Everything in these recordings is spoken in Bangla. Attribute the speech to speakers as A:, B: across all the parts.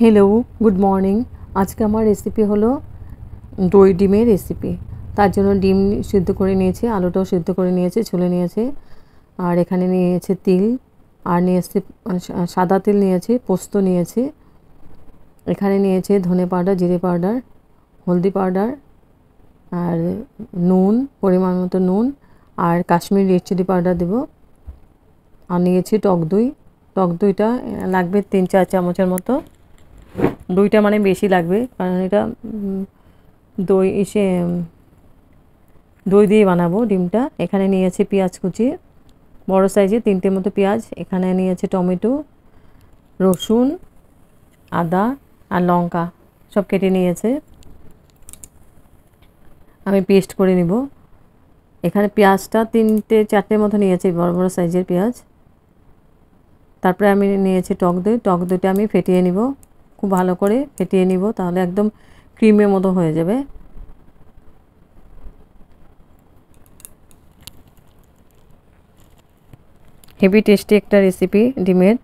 A: Hello good morning. आज के हमार रेसिपि हलो दई डिमेर रेसिपि। तार जोन्नो डिम सिद्ध करे निয়েছি, आलूटाও सिद्ध करे निয়েছি, छुले निয়েছি আর এখানে নিয়েছি তিল আর নিয়েছি সাদা তিল নিয়েছি, পোস্ত নিয়েছি, এখানে নিয়েছি ধনে পাউডার, জিরে পাউডার, হলদি পাউডার আর নুন, পরিমাণ মতো নুন আর কাশ্মীরি রেড চিলি পাউডার দেব। আর নিয়েছি টক দই। টক দইটা লাগবে 3-4 চামচের মতো। দইটা মানে বেশি লাগবে কারণ এটা দই দিয়ে বানাবো ডিমটা। এখানে নিয়েছি পেঁয়াজ কুচি, বড় সাইজে 3টের মতো পেঁয়াজ। এখানে নিয়েছি টমেটো, রসুন, আদা আর লঙ্কা সব কেটে নিয়েছে, আমি পেস্ট করে নিব। এখানে পেঁয়াজটা 3-4টের মতো নিয়েছি, বড় বড় সাইজের পেঁয়াজ। তারপরে আমি নিয়েছি টক দই। টক দইটা আমি ফেটিয়ে নিব, খুব ভালো করে ফেটিয়ে নিব, তাহলে একদম ক্রিমের মতো হয়ে যাবে। হেভি টেস্টি একটা রেসিপি ডিমের,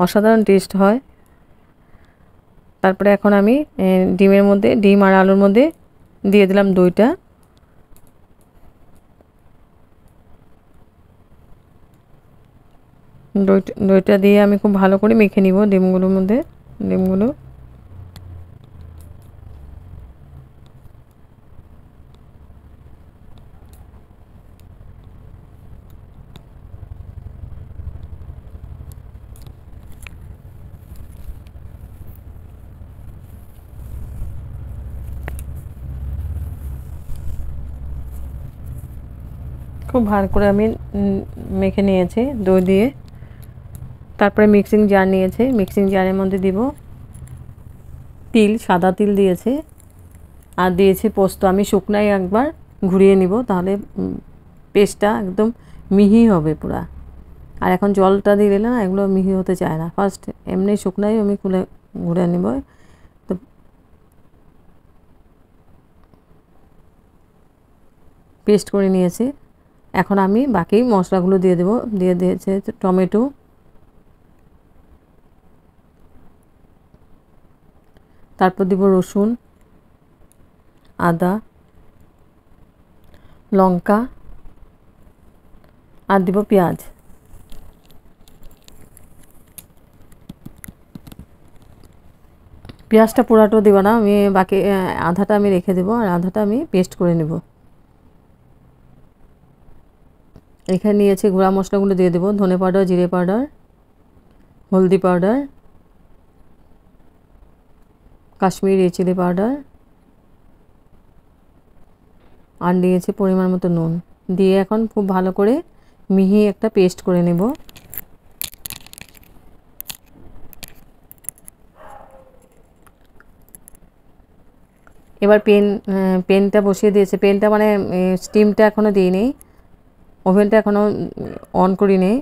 A: অসাধারণ টেস্ট হয়। তারপরে এখন আমি ডিমের মধ্যে, ডিম আর আলুর মধ্যে দিয়ে দিলাম দইটা। দইটা দিয়ে আমি খুব ভালো করে মেখে নিব ডিমগুলোর মধ্যে। ডিমগুলো খুব ভালো করে আমি মেখে নিয়েছি দই দিয়ে। তারপরে মিক্সিং জার নিয়েছে, মিক্সিং জারের মধ্যে দিব তিল, সাদা তিল দিয়েছে আর দিয়েছি পোস্ত। আমি শুকনাই একবার ঘুরিয়ে নিব, তাহলে পেস্টটা একদম মিহি হবে পুরা। আর এখন জলটা দিয়ে দিলে না, এগুলো মিহি হতে চায় না। ফার্স্ট এমনি শুকনাই আমি ঘুরে নিব। তো পেস্ট করে নিয়েছি। এখন আমি বাকি মশলাগুলো দিয়ে দেব। দিয়ে দিয়েছে টমেটো, তারপর দিব রসুন, আদা, লঙ্কা আর দিব পেঁয়াজ। পেঁয়াজটা পুরাটাও দেব না, আমি বাকি আধাটা আমি রেখে দেব আর আধাটা আমি পেস্ট করে নেব। এখানে নিয়েছি গুঁড়া মশলাগুলো দিয়ে দেব, ধনে পাউডার, জিরে পাউডার, হলদি powder, Kashmiri red chilli powder আর দিয়েছি পরিমাণ মতো নুন। দিয়ে এখন খুব ভালো করে মিহি একটা পেস্ট করে নেব। এবার পেনটা বসিয়ে দিয়েছে। পেনটা মানে স্টিমটা এখনও দিইনি, ওভেনটা এখনও অন করি নেই।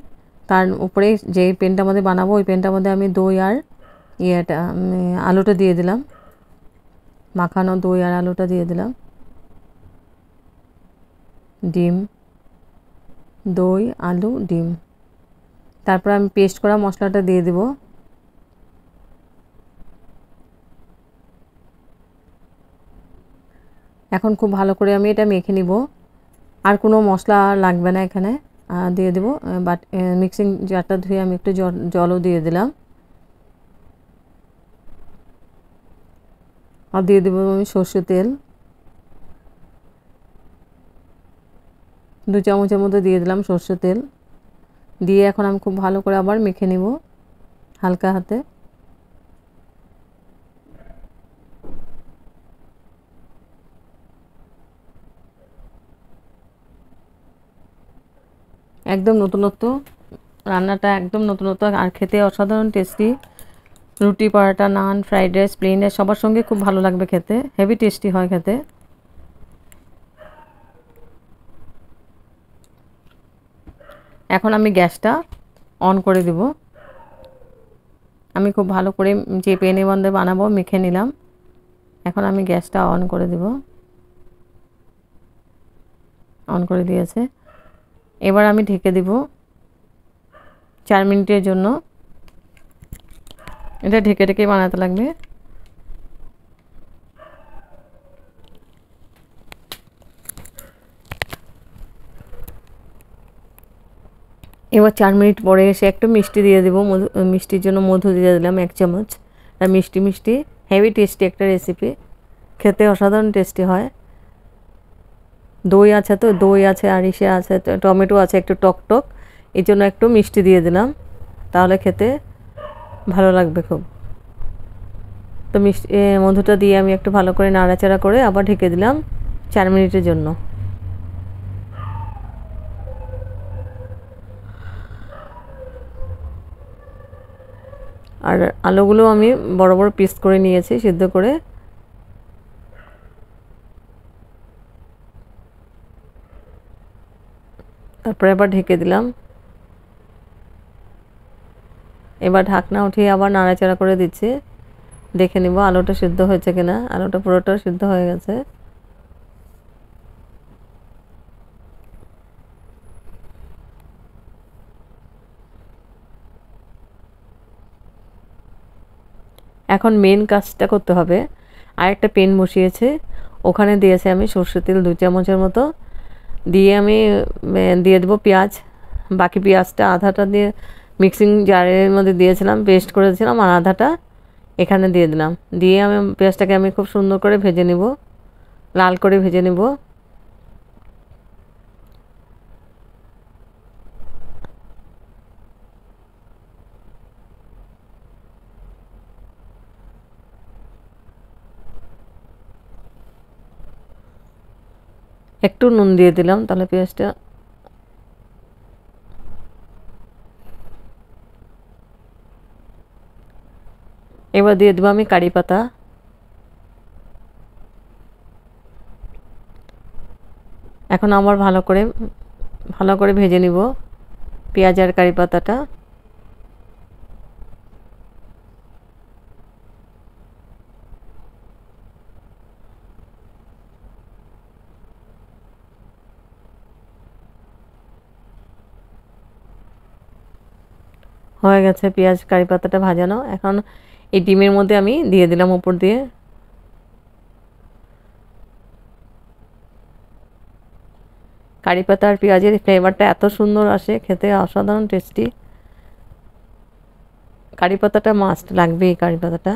A: তার উপরে যে পেনটার মধ্যে বানাবো ওই পেনটার মধ্যে আমি দই আর আলুটা দিয়ে দিলাম, মাখানো দই আর আলুটা দিয়ে দিলাম। ডিম, দই, আলু, ডিম। তারপর আমি পেস্ট করা মশলাটা দিয়ে দেব। এখন খুব ভালো করে আমি এটা মেখে নিব। আর কোনো মশলা লাগবে না এখানে। দিয়ে দেব বাট মিক্সিং জারটা ধুয়ে আমি একটু জলও দিয়ে দিলাম। আর দিয়ে দেবো আমি সর্ষের তেল 2 চামচের মতো দিয়ে দিলাম সর্ষের তেল। দিয়ে এখন আমি খুব ভালো করে আবার মেখে নিব হালকা হাতে। একদম নতুনত্ব, রান্নাটা একদম নতুনত্ব আর খেতে অসাধারণ টেস্টি। রুটি, পরোটা, নান, ফ্রাইড রাইস, প্লেন রাইস সবার সঙ্গে খুব ভালো লাগবে খেতে, হেভি টেস্টি হয় খেতে। এখন আমি গ্যাসটা অন করে দেব। আমি খুব ভালো করে যে পেনে বন্ধে বানাবো মেখে নিলাম। এখন আমি গ্যাসটা অন করে দেব। অন করে দিয়েছে। এবার আমি ঢেকে দেব 4 মিনিটের জন্য। এটা ঢেকে ঢেকে বানাতে লাগবে। এবার 4 মিনিট পরে এসে একটু মিষ্টি দিয়ে দেবো। মিষ্টির জন্য মধু দিয়ে দিলাম 1 চামচ। আর মিষ্টি মিষ্টি হেভি টেস্টি একটা রেসিপি, খেতে অসাধারণ টেস্টি হয়। দই আছে, তো দই আছে, আর ইসে আছে, টমেটো আছে একটু টক টক, এই জন্য একটু মিষ্টি দিয়ে দিলাম, তাহলে খেতে ভালো লাগবে খুব। তো মিষ্টি মধুটা দিয়ে আমি একটু ভালো করে নাড়াচাড়া করে আবার ঢেকে দিলাম 4 মিনিটের জন্য। আর আলুগুলো আমি বড় বড় পিস করে নিয়েছি সিদ্ধ করে। তারপরে আবার ঢেকে দিলাম। এবার ঢাকনা উঠিয়ে আবার নাড়াচাড়া করে দিচ্ছি, দেখে নিব আলুটা সিদ্ধ হয়েছে কিনা। আলুটা পুরোটা সিদ্ধ হয়ে গেছে। এখন মেন কাজটা করতে হবে। আর একটা প্যান বসিয়েছে, ওখানে দিয়েছে আমি সরষের তেল 2 চামচের মতো, দিয়ে আমি দিয়ে দেবো পেঁয়াজ। বাকি পেঁয়াজটা আধাটা দিয়ে মিক্সিং জারের মধ্যে দিয়েছিলাম, পেস্ট করেছিলাম, আর আধাটা এখানে দিয়ে দিলাম। দিয়ে আমি পেঁয়াজটাকে আমি খুব সুন্দর করে ভেজে নেব, লাল করে ভেজে নেব। একটু নুন দিয়ে দিলাম, তাহলে পেঁয়াজটা এবার দিয়ে দেবো আমি কারি পাতা। এখন আবার ভালো করে ভেজে নিব পেঁয়াজ আর কারি পাতাটা। হয়ে গেছে পেঁয়াজ কারি পাতাটা ভাজানো। এখন এই ডিমের মধ্যে আমি দিয়ে দিলাম উপর দিয়ে। কারি পাতা আর পেঁয়াজের ফ্লেভারটা এত সুন্দর আসে, খেতে অসাধারণ টেস্টি। কারি পাতাটা মাস্ট লাগবে, এই কারি পাতাটা।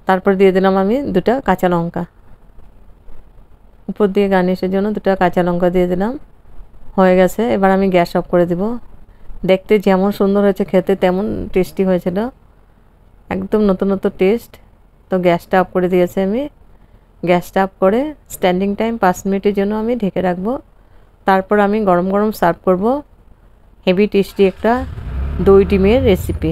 A: তারপর দিয়ে দিলাম আমি 2টা কাঁচা লঙ্কা, উপর দিয়ে গার্নিশের জন্য 2টা কাঁচা লঙ্কা দিয়ে দিলাম। হয়ে গেছে, এবার আমি গ্যাস অফ করে দেব। দেখতে যেমন সুন্দর হয়েছে, খেতে তেমন টেস্টি হয়েছিল, একদম নতুন নতুন টেস্ট। তো গ্যাসটা অফ করে দিয়েছি আমি। গ্যাসটা অফ করে স্ট্যান্ডিং টাইম 5 মিনিটের জন্য আমি ঢেকে রাখবো। তারপর আমি গরম গরম সার্ভ করব হেভি টেস্টি একটা দই ডিমের রেসিপি।